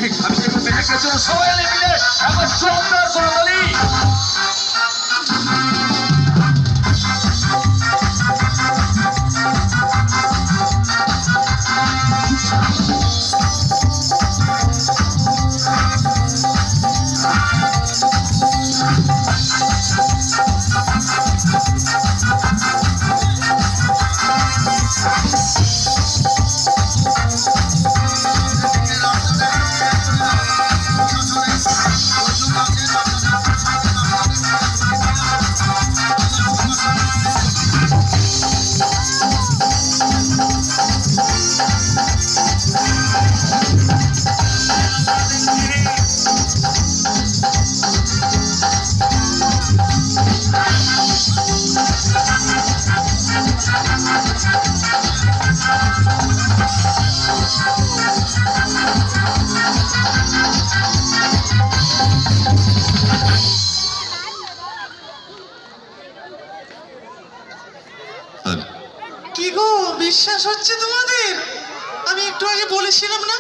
আমি যেগুলো পেয়ে গেছি সবাই মিলে একবার জোরদার করে বলি। কি গো, বিশ্বাস হচ্ছে তোমাদের? আমি একটু আগে বলেছিলাম না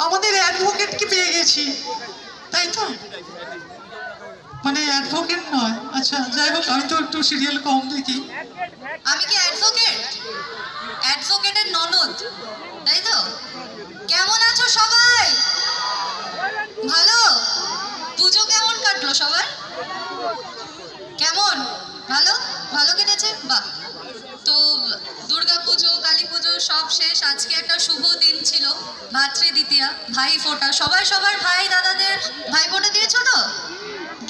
আমাদের অ্যাডভোকেটকে পেয়ে গেছি, তাই তো? মানে অ্যাডভোকেট নয়, আচ্ছা যাই হোক, আমি তো একটু সিরিয়াল কম দেখি। আমি কি অ্যাডভোকেট? অ্যাডভোকেটের ননদ, তাই তো? কেমন আছো সবাই? ভালো? পুজো কেমন কাটলো সবার? কেমন? ভালো? ভালো কেটেছে? বাহ। তো দুর্গা পুজো, কালী পুজো সব শেষ। আজকে একটা শুভ দিন ছিল, ভাতৃদ্বিতীয়া, ভাই ফোঁটা। সবাই সবার ভাই দাদাদের ভাই ফোঁটা দিয়েছো তো?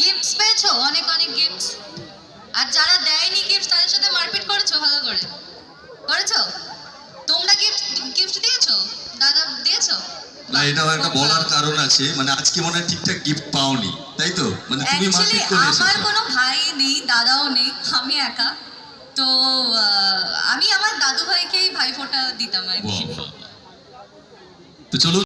গিফটস পেয়েছো? অনেক অনেক গিফটস। আর যারা দেয়নি গিফট তাদের সাথে মারপিট করেছো? ভালো করে করেছো? তোমরা গিফট দিয়েছো? দাদা দিয়েছো? না, এটাও একটা বলার কারণ আছে, মানে আজকে মনে হয় ঠিকঠাক গিফট পাওনি, তাই তো? মানে তুমি অ্যাকচুয়ালি মার্কেট করে আমার এসেছো। কোনো ভাই নেই, দাদাও নেই, আমি একা। তো আমি আমার দাদু ভাইকেই ভাই ফোঁটা দিতাম আর কি। বাহ, বাহ, বাহ। তো চলো